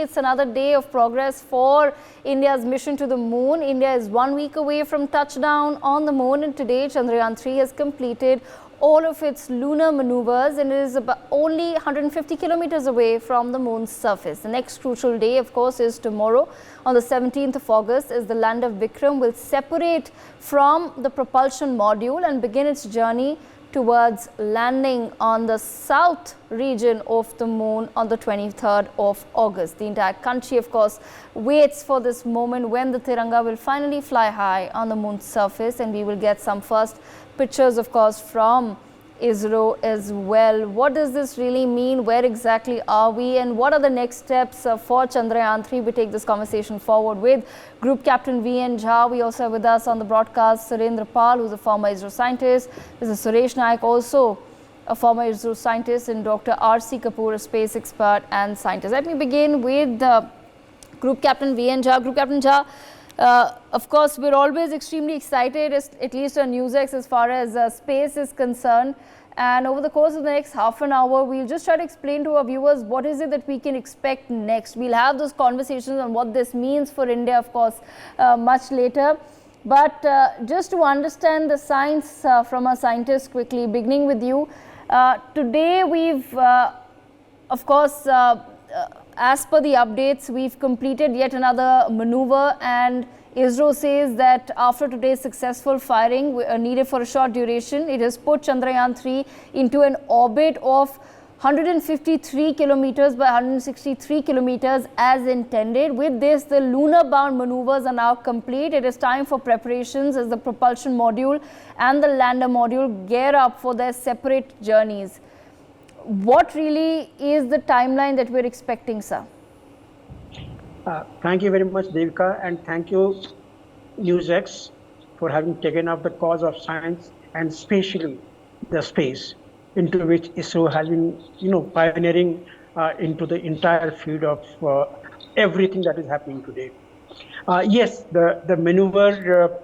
it's another day of progress for India's mission to the moon. India is 1 week away from touchdown on the moon, and today Chandrayaan-3 has completed all of its lunar maneuvers and it is about only 150 kilometers away from the moon's surface. The next crucial day, of course, is tomorrow on the 17th of August, as the lander Vikram will separate from the propulsion module and begin its journey towards landing on the south region of the moon on the 23rd of August. The entire country, of course, waits for this moment when the Tiranga will finally fly high on the moon's surface, and we will get some first pictures, of course, from ISRO as well. What does this really mean? Where exactly are we? And what are the next steps for Chandrayaan-3? We take this conversation forward with Group Captain V.N. Jha. We also have with us on the broadcast Surendra Pal, who's a former ISRO scientist. This is Suresh Naik, also a former ISRO scientist, and Dr. R.C. Kapoor, a space expert and scientist. Let me begin with Group Captain V.N. Jha. Group Captain Jha, of course, we're always extremely excited, at least on NewsX, as far as space is concerned. And over the course of the next half an hour, we'll just try to explain to our viewers what is it that we can expect next. We'll have those conversations on what this means for India, of course, much later. But just to understand the science from our scientists quickly, beginning with you. Today, we've, of course, as per the updates, we've completed yet another maneuver, and ISRO says that after today's successful firing needed for a short duration, it has put Chandrayaan-3 into an orbit of 153 kilometers by 163 kilometers as intended. With this, the lunar-bound maneuvers are now complete. It is time for preparations as the propulsion module and the lander module gear up for their separate journeys. What really is the timeline that we're expecting, sir? Thank you very much, Devika, and thank you, NewsX, for having taken up the cause of science and especially the space, into which ISRO has been, pioneering into the entire field of everything that is happening today. Yes, the maneuver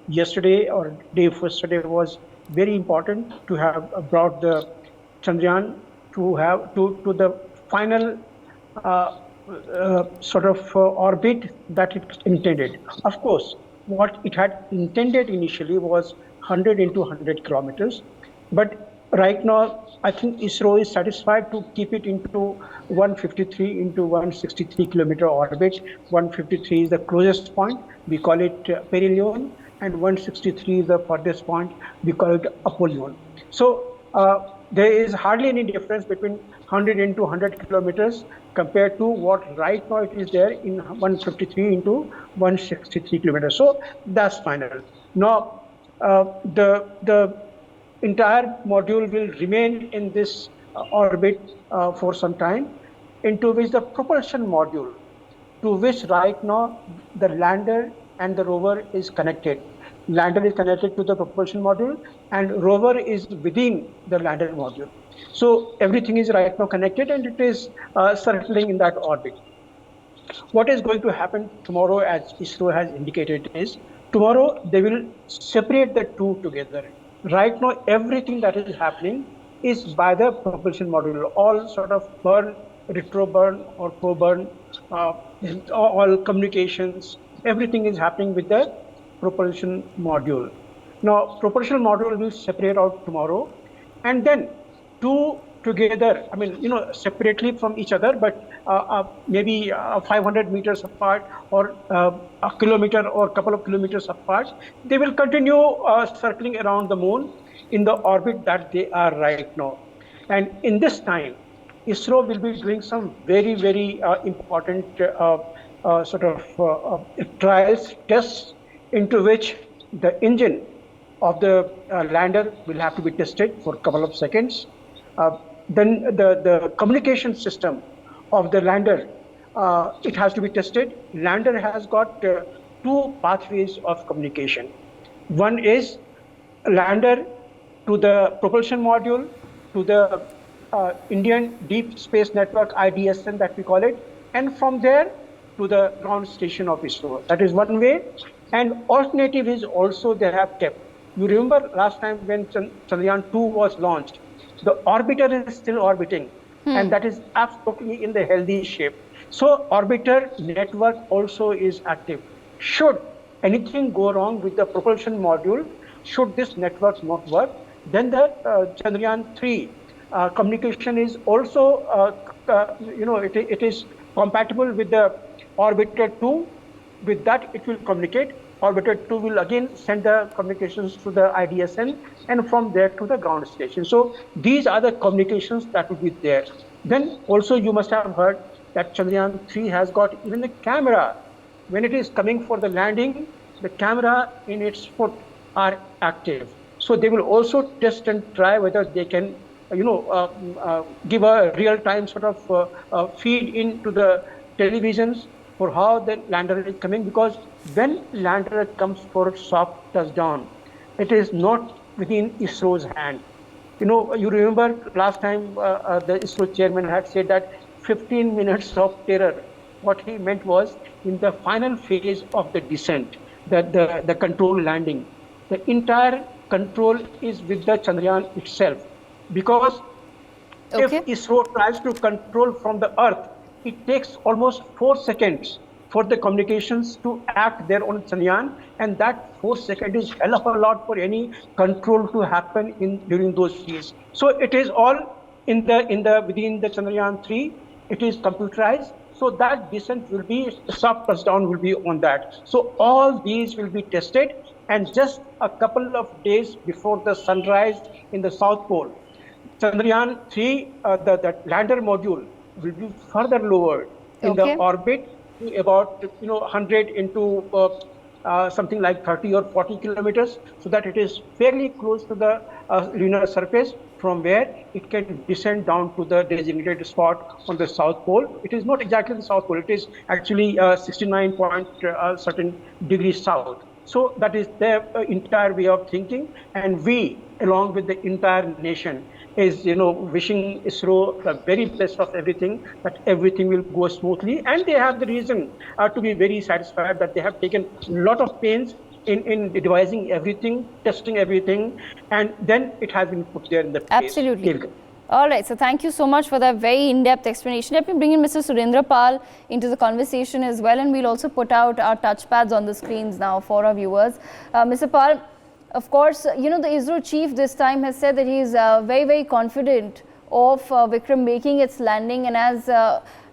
yesterday or day yesterday was very important to have brought the Chandrayaan to the final sort of orbit that it intended. Of course, what it had intended initially was 100 into 100 kilometers, but right now I think ISRO is satisfied to keep it into 153 into 163 kilometer orbit. 153 is the closest point, we call it perihelion, and 163 is the furthest point, we call it apollyon. So there is hardly any difference between 100 into 100 kilometers compared to what right now it is there in 153 into 163 kilometers. So that's final. Now, the entire module will remain in this orbit for some time, into which the propulsion module, to which right now the lander and the rover is connected. Lander is connected to the propulsion module and rover is within the lander module. So everything is right now connected and it is circling in that orbit. What is going to happen tomorrow, as ISRO has indicated, is tomorrow they will separate the two together. Right now everything that is happening is by the propulsion module. All sort of burn, retro burn or pro burn, all communications, everything is happening with the propulsion module. Now, propulsion module will separate out tomorrow, and then two together, separately from each other, but maybe 500 meters apart or a kilometer or a couple of kilometers apart, they will continue circling around the moon in the orbit that they are right now. And in this time, ISRO will be doing some very, very important trials, tests, into which the engine of the lander will have to be tested for a couple of seconds. Then the communication system of the lander, it has to be tested. Lander has got two pathways of communication. One is lander to the propulsion module, to the Indian Deep Space Network, IDSN that we call it, and from there to the ground station of ISRO. That is one way. And alternative is also they have kept. You remember last time when Chandrayaan-2 was launched, the orbiter is still orbiting, and that is absolutely in the healthy shape. So orbiter network also is active. Should anything go wrong with the propulsion module, should this network not work, then the Chandrayaan-3 communication is also, it is compatible with the orbiter 2. With that, it will communicate. Orbiter 2 will again send the communications to the IDSN and from there to the ground station. So these are the communications that will be there. Then also you must have heard that Chandrayaan-3 has got even a camera. When it is coming for the landing, the camera in its foot are active. So they will also test and try whether they can, give a real-time sort of feed into the televisions for how the lander is coming, because when lander comes for soft touchdown, it is not within ISRO's hand. You remember last time the ISRO chairman had said that 15 minutes of terror. What he meant was in the final phase of the descent, the control landing, the entire control is with the Chandrayaan itself. Because if ISRO tries to control from the Earth, it takes almost 4 seconds for the communications to act there on Chandrayaan, and that 4 seconds is hell of a lot for any control to happen during those days. So it is all within the Chandrayaan-3. It is computerized, so that descent will be, soft touchdown will be on that. So all these will be tested, and just a couple of days before the sunrise in the South Pole, Chandrayaan-3, the lander module will be further lowered in the orbit to about 100 into something like 30 or 40 kilometers, so that it is fairly close to the lunar surface, from where it can descend down to the designated spot on the South Pole. It is not exactly the South Pole, it is actually 69 point certain degrees south. So that is their entire way of thinking, and we, along with the entire nation, is wishing ISRO the very best of everything, that everything will go smoothly. And they have the reason to be very satisfied that they have taken a lot of pains in devising everything, testing everything, and then it has been put there in the place. Absolutely. All right, so thank you so much for that very in-depth explanation. Let me bring in Mr. Surendra Pal into the conversation as well, and we'll also put out our touchpads on the screens now for our viewers. Mr. Pal, of course, the ISRO chief this time has said that he is very, very confident of Vikram making its landing, and as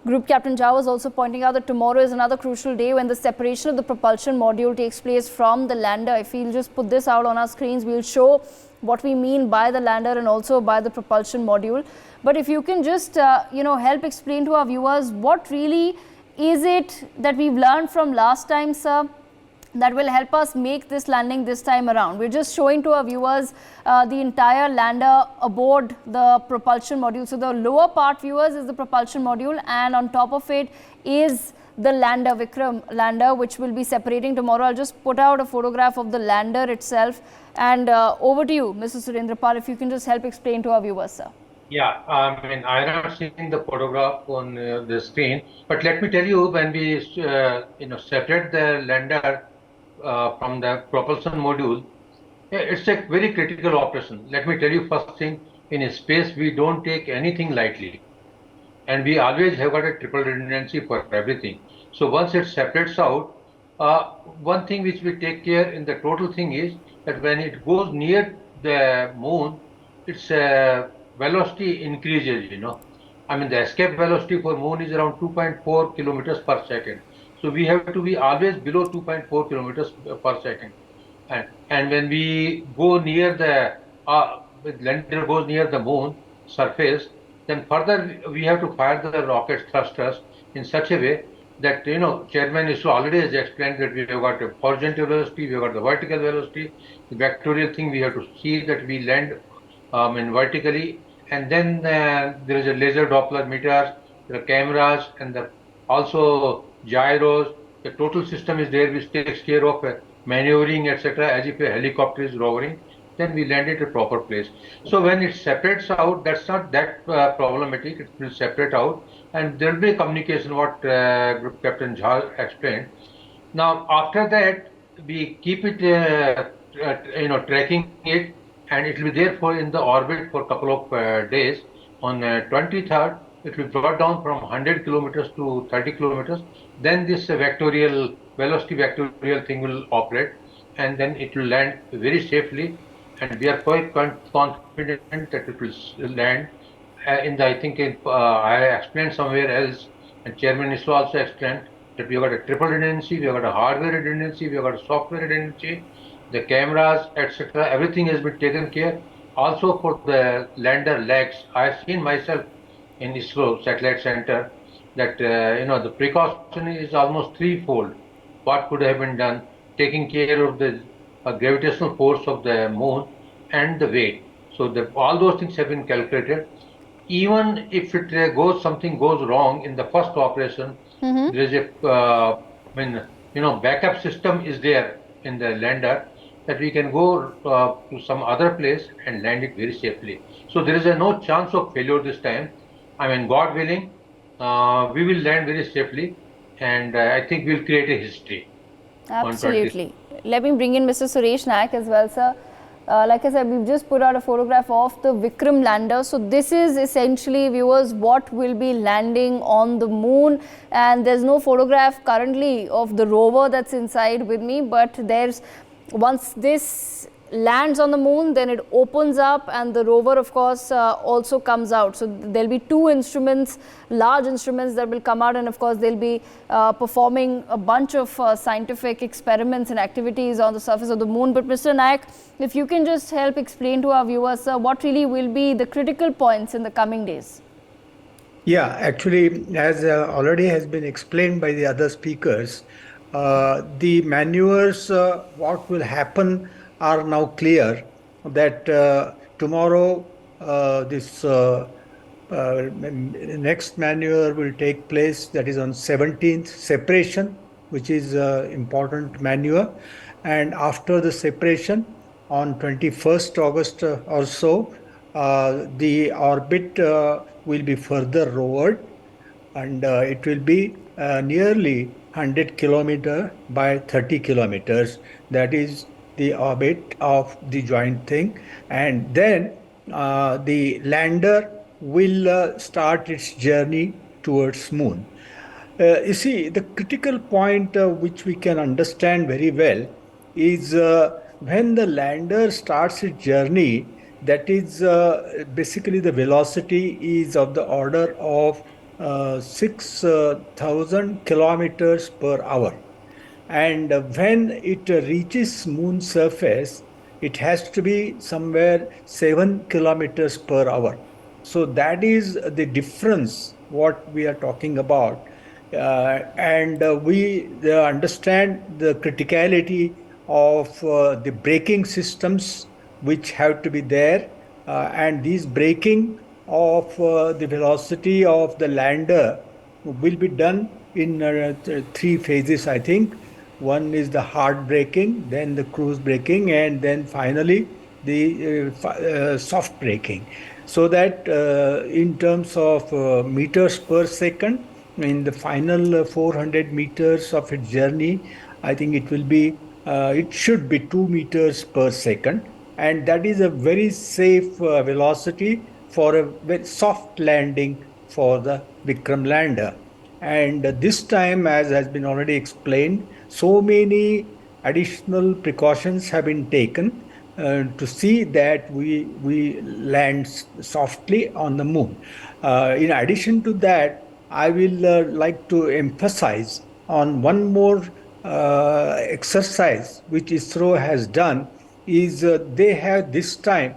Group Captain Jha was also pointing out that tomorrow is another crucial day when the separation of the propulsion module takes place from the lander. If we'll just put this out on our screens, we'll show what we mean by the lander and also by the propulsion module. But if you can just, help explain to our viewers what really is it that we've learned from last time, sir, that will help us make this landing this time around. We're just showing to our viewers the entire lander aboard the propulsion module. So the lower part, viewers, is the propulsion module, and on top of it is the lander, Vikram lander, which will be separating tomorrow. I'll just put out a photograph of the lander itself, and over to you, Mr. Surendra Pal, if you can just help explain to our viewers, sir. Yeah, I have not seen the photograph on the screen, but let me tell you, when we separate the lander from the propulsion module, it's a very critical operation. Let me tell you, first thing, in space we don't take anything lightly, and we always have got a triple redundancy for everything. So once it separates out, one thing which we take care in the total thing is that when it goes near the moon, its velocity increases. The escape velocity for moon is around 2.4 kilometers per second. So we have to be always below 2.4 kilometers per second. And when we go near the lander goes near the moon surface, then further we have to fire the rocket thrusters in such a way that Chairman ISRO already has explained that we have got a horizontal velocity, we have got the vertical velocity. The vectorial thing we have to see that we land vertically, and then there is a laser Doppler meters, there are cameras, and also gyros. The total system is there which takes care of maneuvering, etc., as if a helicopter is hovering. Then we land it at a proper place. So when it separates out, that's not that problematic. It will separate out, and there will be a communication, what Group Captain Jha explained. Now after that, we keep it tracking it, and it will be there in the orbit for a couple of days. On 23rd, it will be brought down from 100 kilometers to 30 kilometers. Then this vectorial velocity vectorial thing will operate, and then it will land very safely. And we are quite confident that it will land in the, I think I explained somewhere else, and Chairman ISRO also explained that we have got a triple redundancy, we have got a hardware redundancy, we have got a software redundancy, the cameras, etc. Everything has been taken care. Also for the lander legs, I have seen myself in ISRO Satellite Center that the precaution is almost threefold. What could have been done, taking care of the gravitational force of the moon and the weight. So all those things have been calculated. Even if something goes wrong in the first operation, there is backup system is there in the lander that we can go to some other place and land it very safely. So there is no chance of failure this time. I mean, God willing, we will land very safely, and I think we'll create a history. Absolutely. Let me bring in Mr. Suresh Naik as well, sir. Like I said, we've just put out a photograph of the Vikram lander. So this is essentially, viewers, what will be landing on the moon. And there's no photograph currently of the rover that's inside with me, but once this lands on the moon, then it opens up and the rover, of course, also comes out. So there'll be two instruments, large instruments that will come out, and of course they'll be performing a bunch of scientific experiments and activities on the surface of the moon. But Mr. Naik, if you can just help explain to our viewers, what really will be the critical points in the coming days. Yeah, actually, as already has been explained by the other speakers, the maneuvers, what will happen are now clear, that tomorrow this next maneuver will take place, that is on 17th, separation, which is important maneuver, and after the separation on 21st August or so, the orbit will be further lowered, and it will be nearly 100 kilometer by 30 kilometers. That is the orbit of the joint thing, and then the lander will start its journey towards moon. You see, the critical point which we can understand very well is when the lander starts its journey, that is basically the velocity is of the order of 6,000 kilometers per hour. And when it reaches moon surface, it has to be somewhere 7 kilometers per hour. So that is the difference what we are talking about. And we understand the criticality of the braking systems which have to be there. And these braking of the velocity of the lander will be done in 3 phases, I think. One is the hard braking, then the cruise braking, and then finally the soft braking. So that in terms of meters per second, in the final 400 meters of its journey, I think it will be, it should be 2 meters per second. And that is a very safe velocity for a very soft landing for the Vikram lander. And this time, as has been already explained, so many additional precautions have been taken to see that we land softly on the moon. In addition to that, I will like to emphasize on one more exercise which ISRO has done, is they have this time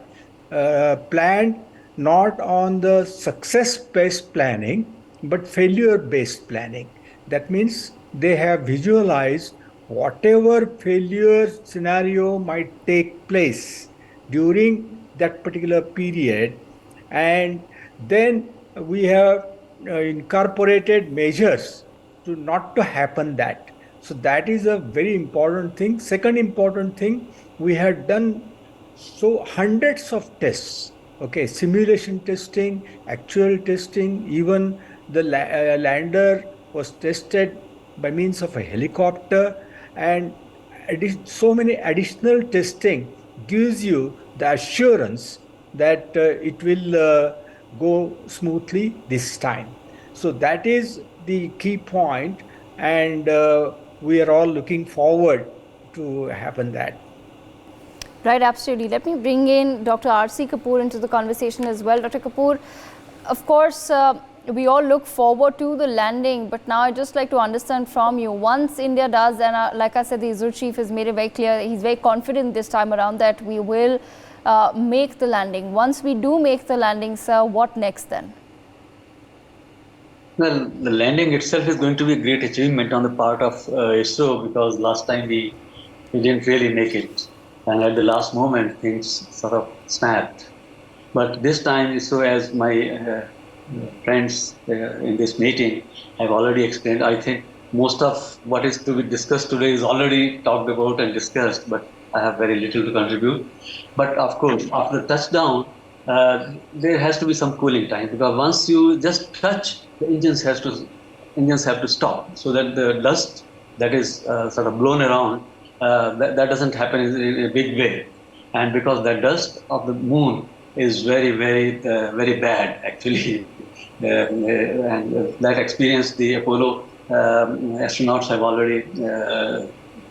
planned not on the success-based planning, but failure-based planning. That means they have visualized whatever failure scenario might take place during that particular period, and then we have incorporated measures to not to happen that. So that is a very important thing. Second important thing, we have done so hundreds of tests, okay, simulation testing, actual testing, even the lander was tested by means of a helicopter, and so many additional testing gives you the assurance that it will go smoothly this time. So that is the key point, and we are all looking forward to happen that. Right, absolutely. Let me bring in Dr. R.C. Kapoor into the conversation as well. Dr. Kapoor, of course, we all look forward to the landing, but now I'd just like to understand from you, once India does, and like I said, the ISRO chief has made it very clear, he's very confident this time around that we will make the landing. Once we do make the landing, sir, what next then? Well, the landing itself is going to be a great achievement on the part of ISRO, because last time we didn't really make it. And at the last moment, things sort of snapped. But this time, ISRO, as my friends in this meeting have already explained, I think most of what is to be discussed today is already talked about and discussed, but I have very little to contribute. But of course, after touchdown, there has to be some cooling time, because once you just touch, the engines have to stop, so that the dust that is sort of blown around, that doesn't happen in a big way. And because the dust of the moon is very, very bad, actually. And that experience the Apollo astronauts have already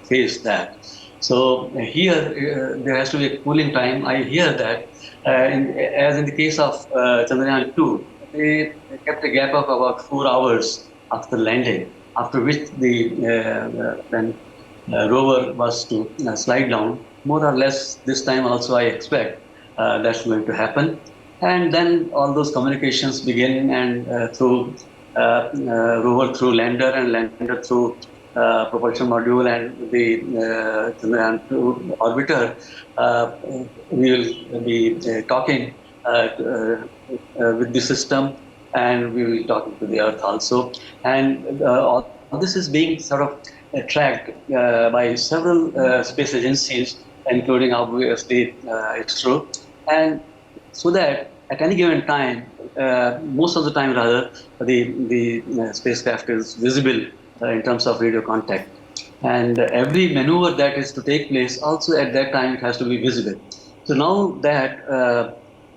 faced that. So here there has to be a cooling time. I hear that, as in the case of Chandrayaan-2, they kept a gap of about 4 hours after landing, after which when rover was to slide down. More or less this time also I expect that's going to happen. And then all those communications begin, and through rover through lander, and lander through propulsion module, and the Chandrayaan-2 orbiter, we will be talking with the system, and we will be talking to the Earth also. And all this is being sort of tracked by several space agencies, including obviously ISRO, and so that at any given time, most of the time rather, the spacecraft is visible in terms of radio contact. And every maneuver that is to take place, also at that time it has to be visible. So now that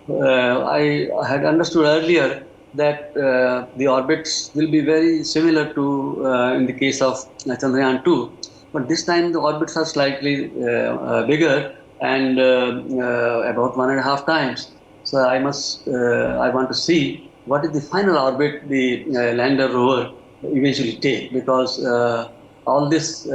I had understood earlier that the orbits will be very similar to in the case of Chandrayaan-2, but this time the orbits are slightly bigger, and about 1.5 times. So I want to see what is the final orbit the lander rover eventually take, because all this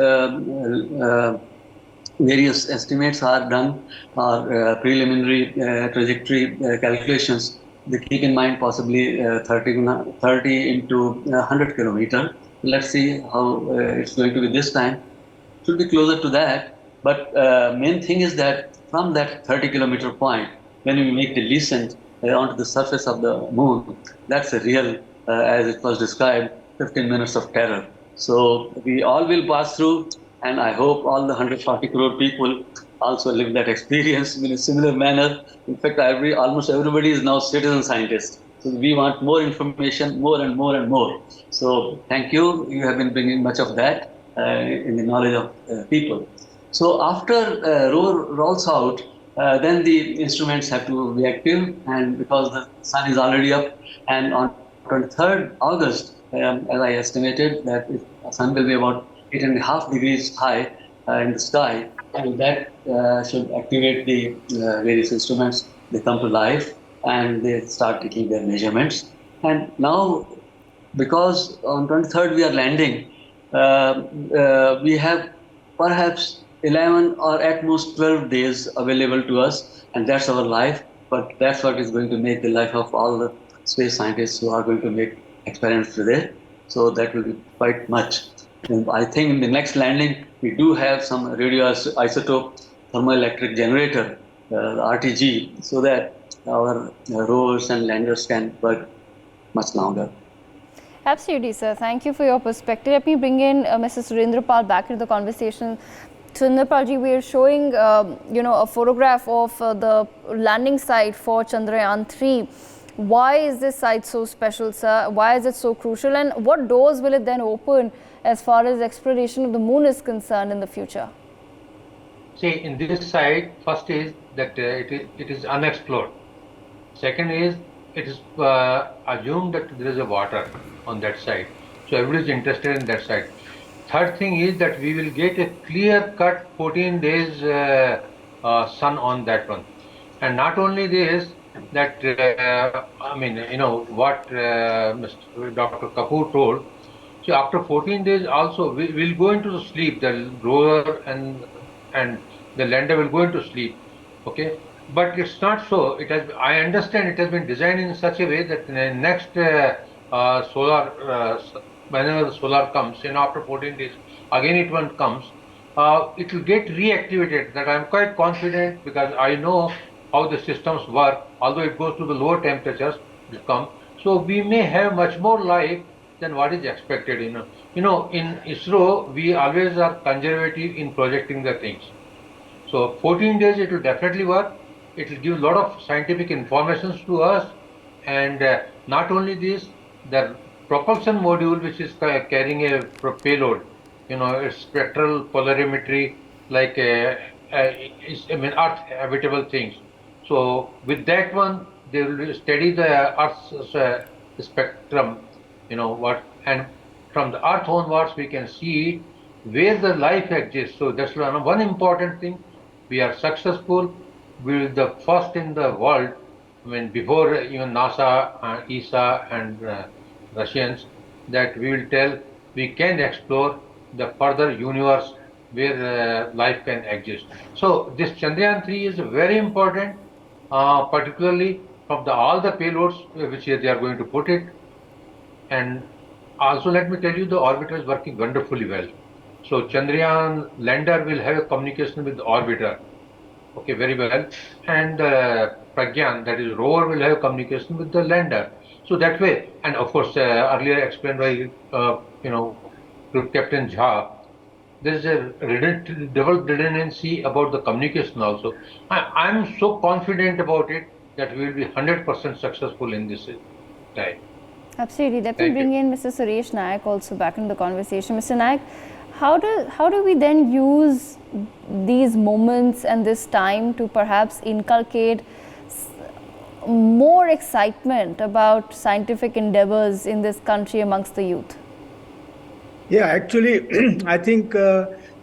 various estimates are done, or preliminary trajectory calculations. They keep in mind possibly 30 into 100 kilometer. Let's see how it's going to be this time. Should be closer to that. But main thing is that from that 30-kilometer point, when we make the descent onto the surface of the moon, that's a real, as it was described, 15 minutes of terror. So we all will pass through, and I hope all the 140 crore people also live that experience in a similar manner. In fact, almost everybody is now citizen scientist. So we want more information, more and more and more. So thank you. You have been bringing much of that in the knowledge of people. So after rover rolls out, then the instruments have to be active, and because the sun is already up, and on 23rd August, as I estimated, that the sun will be about 8.5 degrees high in the sky, and that should activate the various instruments. They come to life, and they start taking their measurements. And now, because on 23rd we are landing, we have perhaps 11 or at most 12 days available to us, and that's our life. But that's what is going to make the life of all the space scientists who are going to make experiments today. So that will be quite much. And I think in the next landing, we do have some radioisotope thermoelectric generator, RTG, so that our rovers and landers can work much longer. Absolutely, sir. Thank you for your perspective. Let me bring in Mrs. Surendra Pal back into the conversation. Surendra Palji, we are showing, a photograph of the landing site for Chandrayaan-3. Why is this site so special, sir? Why is it so crucial? And what doors will it then open as far as exploration of the moon is concerned in the future? See, in this site, first is that it is unexplored. Second is it is assumed that there is a water on that side. So everybody is interested in that side. Third thing is that we will get a clear-cut 14 days sun on that one. And not only this, that I mean, what Mr. Dr. Kapoor told. So after 14 days also, we will go into the sleep. The rover and the lander will go into sleep. Okay, but it's not so. It has. I understand it has been designed in such a way that the next solar, whenever the solar comes, after 14 days, again it comes. It will get reactivated. That I am quite confident because I know how the systems work. Although it goes to the lower temperatures, it comes. So we may have much more life than what is expected. In ISRO, we always are conservative in projecting the things. So 14 days it will definitely work. It will give a lot of scientific informations to us, and not only this, the propulsion module, which is carrying a payload, it's spectral polarimetry, like Earth habitable things. So with that one, they will study the Earth's spectrum, and from the Earth onwards we can see where the life exists. So that's one important thing. We are successful. We will be the first in the world. I mean, before even NASA, ESA, and Russians, that we will tell we can explore the further universe where life can exist. So this Chandrayaan-3 is very important, particularly from all the payloads which they are going to put it. And also, let me tell you, the orbiter is working wonderfully well. So Chandrayaan lander will have a communication with the orbiter, okay, very well, and Pragyan, that is rover, will have communication with the lander. So that way, and of course, earlier explained by Captain Jha, there is a double redundancy about the communication also. I'm so confident about it that we will be 100% successful in this time. Absolutely. Let me bring in Mr. Suresh Nayak also back in the conversation. Mr. Nayak, how do we then use these moments and this time to perhaps inculcate more excitement about scientific endeavors in this country amongst the youth? Yeah, actually, I think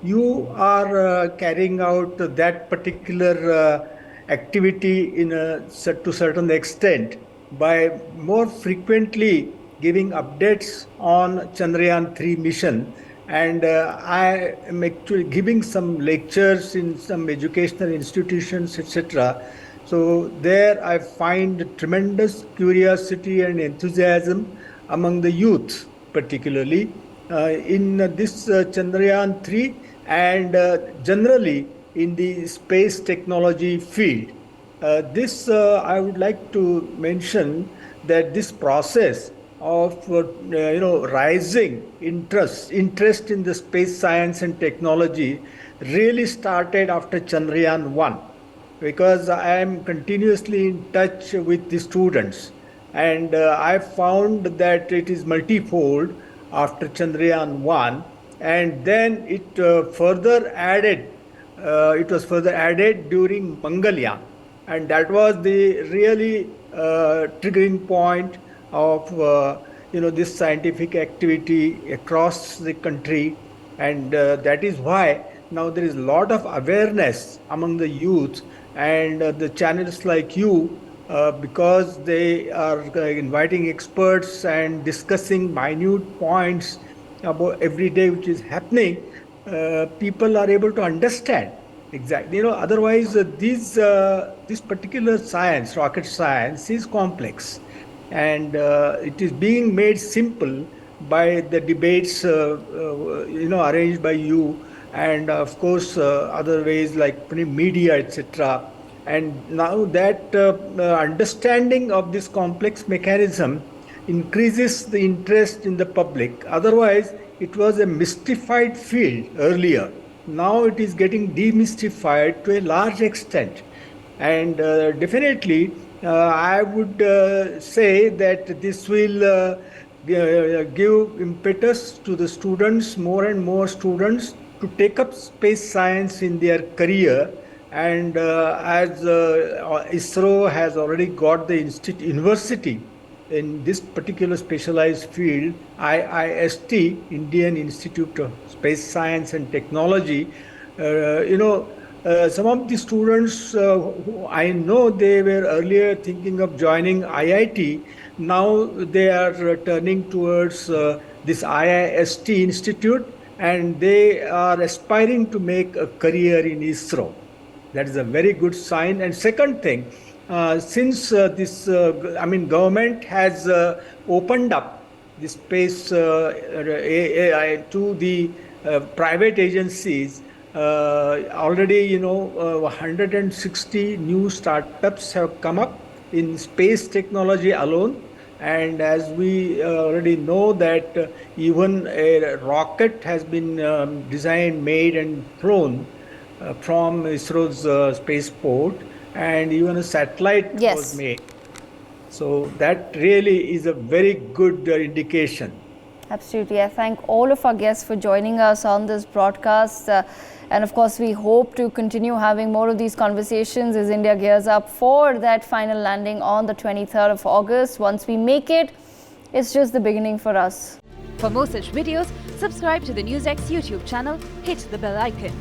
you are carrying out that particular activity to certain extent by more frequently giving updates on Chandrayaan-3 mission. And I am actually giving some lectures in some educational institutions, etc. So there I find tremendous curiosity and enthusiasm among the youth, particularly in this Chandrayaan-3 and generally in the space technology field. This I would like to mention that this process of rising interest in the space science and technology really started after Chandrayaan-1, because I am continuously in touch with the students, and I found that it is multifold after Chandrayaan-1, and then it was further added during Mangalyaan, and that was the really triggering point of this scientific activity across the country. And that is why now there is a lot of awareness among the youth, and the channels like you, because they are inviting experts and discussing minute points about every day which is happening, people are able to understand exactly. Otherwise this particular science, rocket science, is complex, and it is being made simple by the debates arranged by you, and of course other ways like media, etc. And now that understanding of this complex mechanism increases the interest in the public. Otherwise it was a mystified field earlier. Now it is getting demystified to a large extent, and definitely I would say that this will give impetus to the students, more and more students, to take up space science in their career, And as ISRO has already got the university in this particular specialized field, IIST, Indian Institute of Space Science and Technology, some of the students who I know, they were earlier thinking of joining IIT. Now they are turning towards this IIST institute, and they are aspiring to make a career in ISRO. That is a very good sign. And second thing, since government has opened up the space to the private agencies, already 160 new startups have come up in space technology alone. And as we already know that even a rocket has been designed, made and flown from ISRO's spaceport, and even a satellite was made. So that really is a very good indication. Absolutely. I thank all of our guests for joining us on this broadcast. And of course, we hope to continue having more of these conversations as India gears up for that final landing on the 23rd of August. Once we make it, it's just the beginning for us. For more such videos, subscribe to the NewsX YouTube channel, hit the bell icon.